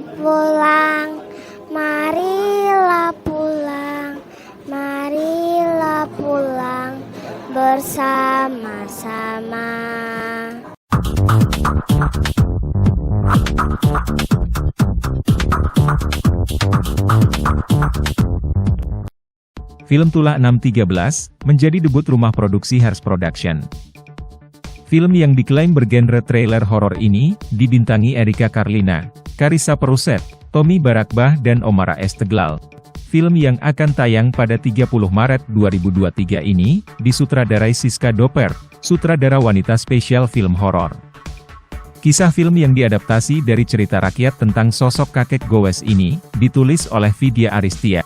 pulang, marilah pulang, marilah pulang bersama-sama. Film Tulah 613 menjadi debut rumah produksi Harsh Production. Film yang diklaim bergenre trailer horor ini dibintangi Erika Carlina, Carissa Peruset, Tommy Barakbah dan Omara S. Teglal. Film yang akan tayang pada 30 Maret 2023 ini disutradarai Siska Doper, sutradara wanita spesial film horor. Kisah film yang diadaptasi dari cerita rakyat tentang sosok kakek gowes ini ditulis oleh Vidya Aristia.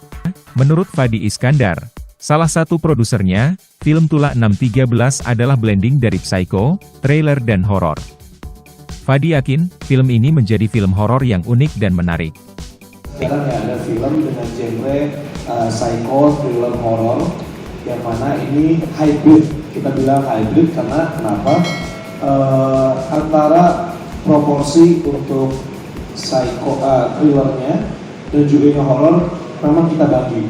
Menurut Fadi Iskandar, salah satu produsernya, film Tulah 613 adalah blending dari psycho, trailer dan horor. Fadi yakin, film ini menjadi film horor yang unik dan menarik. Sekarang ya ada film dengan genre psycho, thriller, horor, yang mana ini hybrid. Kita bilang hybrid karena kenapa? Antara proporsi untuk psycho, thrillernya dan juga horor memang kita bagi.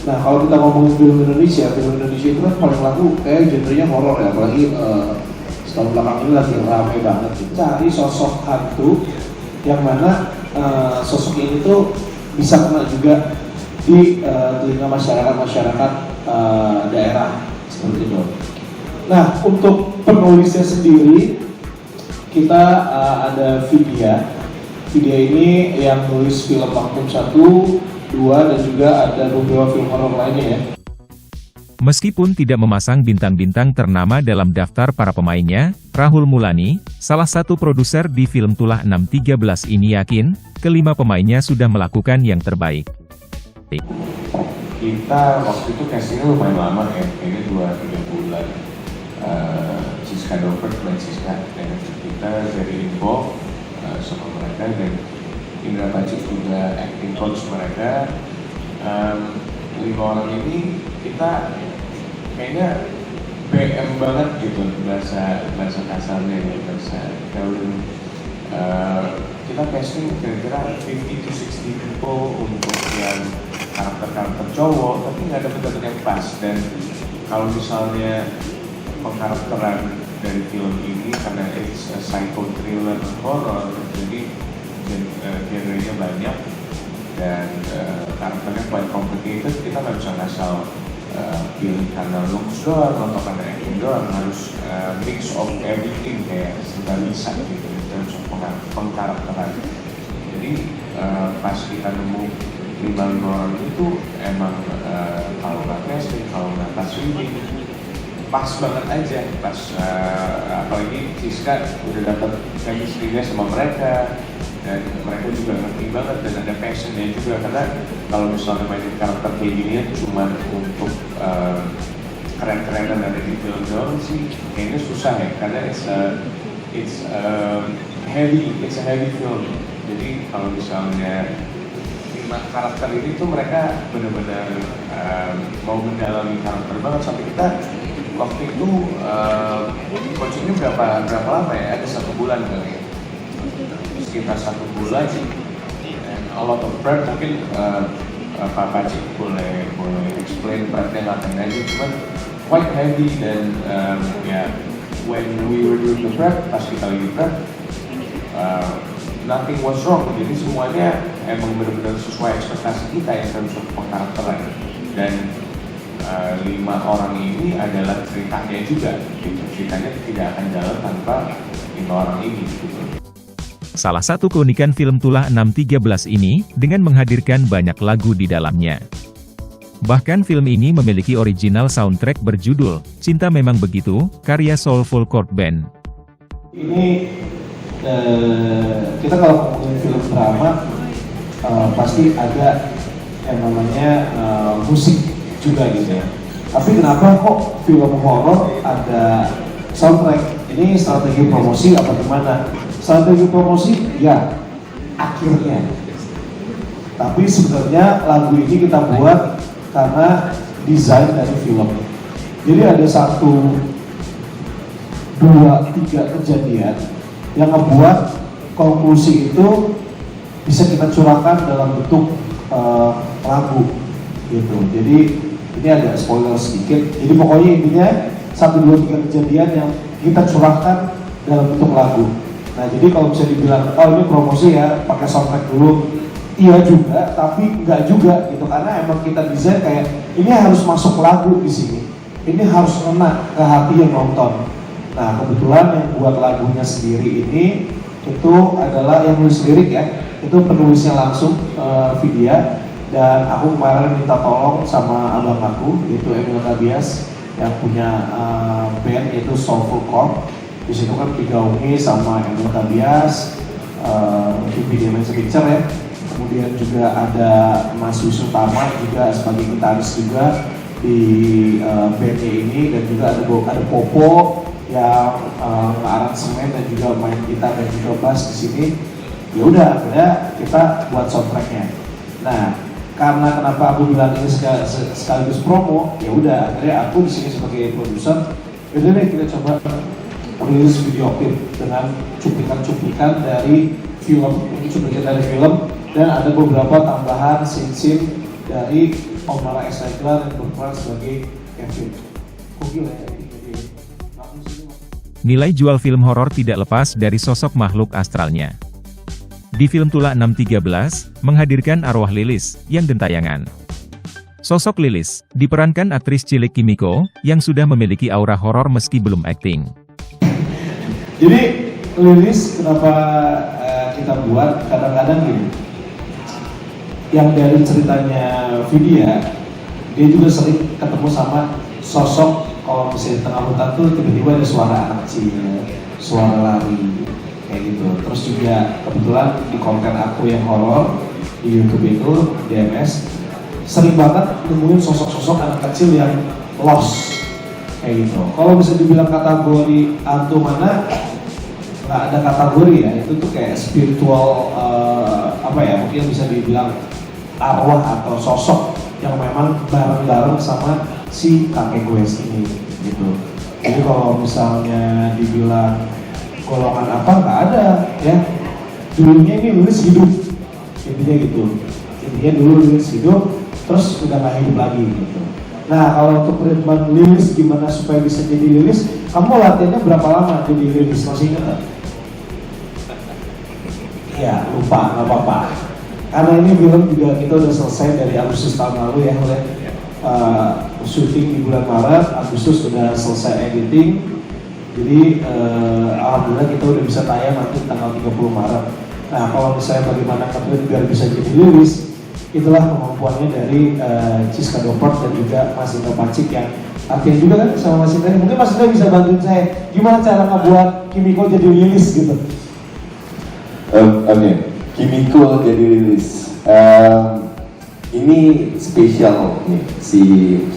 Nah, kalau kita ngomongin film Indonesia itu kan paling laku kayak genrenya horor ya, apalagi setahun belakang ini lagi ramai banget. Cari sosok hantu yang mana sosok ini tuh bisa kena juga di telinga masyarakat daerah seperti itu. Nah, untuk penulisnya sendiri kita ada Vidya. Vidya ini yang nulis film Makmum 1, 2, dan juga ada beberapa film horor lainnya ya. Meskipun tidak memasang bintang-bintang ternama dalam daftar para pemainnya, Rahul Mulani, salah satu produser di film Tulah 613 ini yakin, kelima pemainnya sudah melakukan yang terbaik. Kita waktu itu castingnya lumayan lama ya, kayaknya 2-3 bulan. Siska Doper dan Siska, dan kita dari info sama mereka, dan Indra Pacik juga acting coach mereka. 5 orang ini kita kayaknya BM banget gitu, bahasa kasarnya ya, bahasa gaul. Kita casting kira-kira 50 to 60 people untuk yang karakter cowok, tapi nggak dapet yang pas. Dan kalau misalnya pengkarakteran dari film ini karena it's a psycho thriller horror, jadi genre-nya banyak dan karakternya quite complicated, kita nggak bisa ngasal pilih karena looks doang atau karena acting doang, harus mix of everything kayak serba bisa gitu in terms of pengkarakteran. Jadi pas kita nemu 5 orang itu emang kalau nggak casting, kalau nggak pas reading, pas banget aja. Pas apalagi Siska udah dapat chemistry-nya sama mereka, dan mereka juga ngerti banget dan ada passion-nya juga, karena kalau misalnya mainin karakter kayak gini cuma untuk keren-kerenan ada di film doang sih kayaknya susah ya, karena it's a heavy film. Jadi kalau misalnya 5 karakter ini tuh mereka benar-benar mau mendalami karakter banget, sampai kita waktu itu coachingnya berapa lama ya, ada 1 bulan kali ya, sekitar 1 bulan sih, and a lot of prep. Mungkin Pak Pacik boleh explain prepnya ngapain aja, cuman quite heavy. Dan when we were doing the prep, pas kita lagi prep, nothing was wrong. Jadi semuanya emang benar-benar sesuai ekspektasi kita yang terus pengkarakteran. Dan 5 orang ini adalah ceritanya juga, gitu. Ceritanya tidak akan jalan tanpa 5 orang ini, gitu. Salah satu keunikan film Tulah 613 ini, dengan menghadirkan banyak lagu di dalamnya. Bahkan film ini memiliki original soundtrack berjudul Cinta Memang Begitu, karya Soulful Chord Band. Ini kita kalau ngomongin film drama, pasti ada yang namanya musik juga gitu ya. Tapi kenapa kok film horor ada soundtrack? Ini strategi promosi apa gimana? Strategi promosi ya akhirnya. Tapi sebenarnya lagu ini kita buat karena desain dari film. Jadi ada 1, 2, 3 kejadian yang membuat konklusi itu bisa kita curahkan dalam bentuk lagu gitu. Jadi ini agak spoiler sedikit. Jadi pokoknya intinya 1, 2, 3 kejadian yang kita curahkan dalam bentuk lagu. Nah jadi kalau bisa dibilang, oh ini promosi ya, pakai soundtrack dulu. Iya juga, tapi enggak juga gitu, karena emang kita desain kayak ini harus masuk lagu di sini. Ini harus ngena ke hati yang nonton. Nah kebetulan yang buat lagunya sendiri ini itu adalah yang nulis lirik ya, itu penulisnya langsung Vidya. Dan aku kemarin minta tolong sama abang aku, yaitu Emil Kabias yang punya band yaitu Soulful Corp. Di situ kan digaungi sama Emil Kabias, Video Picture ya. Kemudian juga ada Mas Wisutama juga sebagai gitaris juga di bandnya ini, dan juga ada Popo yang aransemen dan juga main gitar dan juga bass di sini. Ya udah, akhirnya kita buat soundtracknya. Nah, karena kenapa aku bilang ini sekaligus promo, ya udah akhirnya aku di sini sebagai produser. Yaudah deh kita coba rilis video klip dengan cuplikan-cuplikan dari film, dan ada beberapa tambahan scene-scene dari Om Mara S. Reglar yang berperan sebagai Kevin. Gokil ya ini. Nilai jual film horor tidak lepas dari sosok makhluk astralnya. Di film Tula 613, menghadirkan arwah Lilis, yang gentayangan. Sosok Lilis, diperankan aktris cilik Kimiko, yang sudah memiliki aura horor meski belum akting. Jadi, Lilis kenapa kita buat, kadang-kadang gini, yang dari ceritanya Vidya, dia juga sering ketemu sama sosok, kalau misalnya di tengah hutan tuh tiba-tiba ada suara anak kecil, suara lari, kayak gitu. Terus juga kebetulan di konten aku yang horor di YouTube itu, DMS, sering banget nemuin sosok-sosok anak kecil yang lost, kayak gitu. Kalau bisa dibilang kategori hantu mana, nggak ada kategori ya, itu tuh kayak spiritual, mungkin bisa dibilang arwah atau sosok yang memang bareng-bareng sama si kakek gue ini gitu. Jadi kalau misalnya dibilang golongan apa, nggak ada ya. Dulunya ini Lilis hidup, intinya gitu. Intinya dulu Lilis hidup, terus udah nggak hidup lagi gitu. Nah kalau untuk treatment Lilis gimana supaya bisa jadi Lilis, kamu latihannya berapa lama jadi Lilis, masih ingat nggak? Ya lupa, nggak apa-apa. Karena ini film juga kita udah selesai dari Agustus tahun lalu ya, syuting di bulan Maret, Agustus sudah selesai editing. Jadi alhamdulillah kita udah bisa tayang nanti tanggal 30 Maret. Nah kalau misalnya bagaimana Catherine biar bisa jadi Lilis, itulah kemampuannya dari Ciska Dopert dan juga Mas Indra Pacik yang latihan juga kan sama Mas Indra. Mungkin Mas Indra bisa bantuin saya gimana cara ngebuat Kimiko jadi Lilis gitu. Oke. Kimiko jadi Lilis. Ini spesial nih, si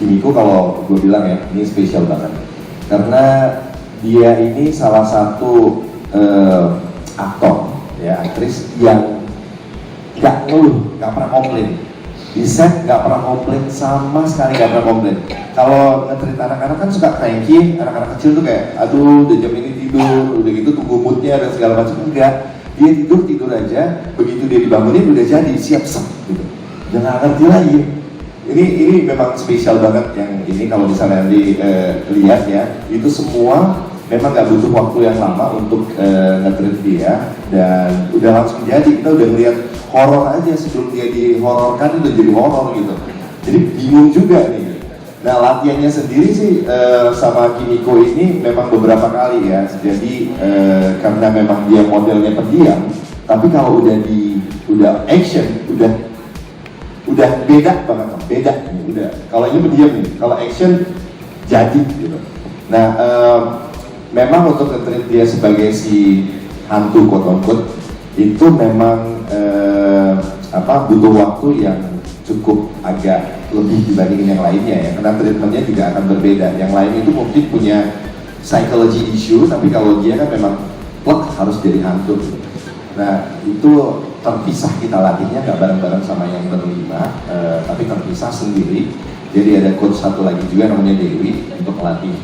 Kimiko kalau gue bilang ya, ini spesial banget. Karena dia ini salah satu aktor, ya aktris yang gak ngeluh, gak pernah komplain. Di set gak pernah komplain, sama sekali gak pernah komplain. Kalau nge-treat anak-anak kan suka cranky, anak-anak kecil tuh kayak, aduh udah jam ini tidur, udah gitu tunggu moodnya dan segala macam. Enggak. Dia tidur aja, begitu dia dibangunin udah jadi, siap gitu. Udah gak ngerti lagi. Ini memang spesial banget yang ini kalau misalnya lihat ya, itu semua memang gak butuh waktu yang lama untuk nge-treat dia, dan udah langsung jadi. Kita udah ngeliat horor aja sebelum dia dihororkan udah jadi horor gitu. Jadi bingung juga nih. Nah latihannya sendiri sih sama Kimiko ini memang beberapa kali ya. Jadi karena memang dia modelnya pendiam, tapi kalau udah action udah beda banget, beda nih, udah. Kalau ini pendiam nih, kalau action jadi gitu. Nah memang untuk nge-treat dia sebagai si hantu quote-unquote itu memang butuh waktu yang cukup agak lebih dibandingin yang lainnya ya, karena treatmentnya juga akan berbeda. Yang lain itu mungkin punya psychology issue, tapi kalau dia kan memang harus jadi hantu. Nah itu terpisah kita latihnya, nggak bareng-bareng sama yang berlima, tapi terpisah sendiri. Jadi ada coach satu lagi juga namanya Dewi untuk melatih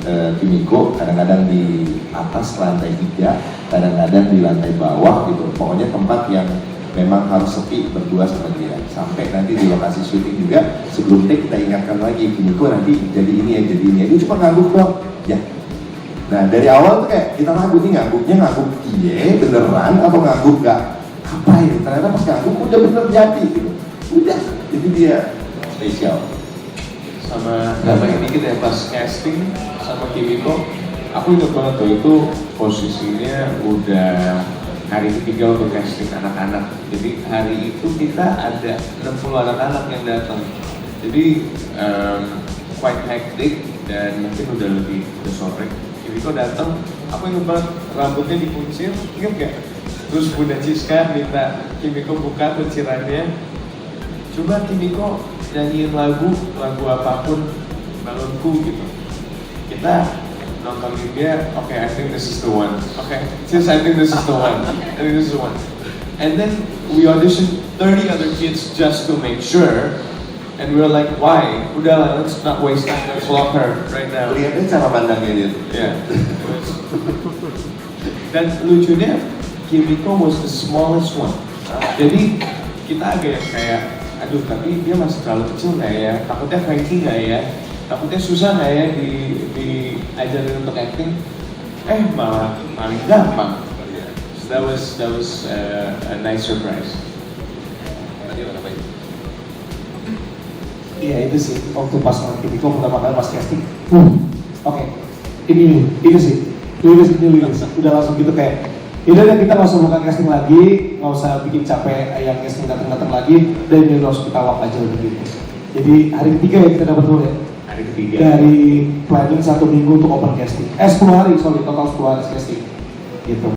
Kimiko, kadang-kadang di atas lantai 3, kadang-kadang di lantai bawah gitu. Pokoknya tempat yang memang harus sepi berdua sama dia. Sampai nanti di lokasi syuting juga, sebelum take kita ingatkan lagi, Kimiko nanti jadi ini ya, jadi ini ya. Dia cuma ngangguk dong, ya. Nah dari awal tuh kayak kita ragu nih ngangguk iya beneran atau ngangguk nggak apa ini. Ternyata pas ngangguk udah bener jadi gitu. Udah, jadi dia spesial. Sama nambahin dikit ya, pas casting sama Kimiko, aku ingat banget tuh itu posisinya udah hari ketiga untuk casting anak-anak. Jadi hari itu kita ada 60 anak-anak yang datang. Jadi quite hectic dan mungkin udah sore. Kimiko datang, aku ingat banget rambutnya dikuncir, ingat gak? Terus Bunda Ciska minta Kimiko buka kuncirannya. Coba Kimiko nyanyiin lagu apapun, balonku gitu. Kita nontonin dia, okay, I think this is the one. Okay, since I think this is the one. I think this is the one. And then we auditioned 30 other kids just to make sure. And we were like, why? Udah, let's not waste time, let's lock her right now. Lihatnya cara pandangnya dia. Yeah. Dan lucunya, Kimiko was the smallest one. Jadi kita agak kayak, aduh tapi dia masih terlalu kecil nggak ya? Takutnya cranky nggak ya? Takutnya susah nggak ya diajarin untuk acting? Malah paling gampang. So that was a nice surprise. Iya itu sih, waktu pas nanti Kimiko pertama kali pas casting, oke, ini sih, Lulus, udah langsung gitu kayak, yaudah deh kita langsung bukan casting lagi, nggak usah bikin capek yang casting datang lagi, dan ini langsung kita walk aja begitu. Jadi hari ketiga ya kita dapat dulu ya. Hari ketiga. Dari planning 1 minggu untuk open casting, 10 hari, total 10 hari casting, gitu.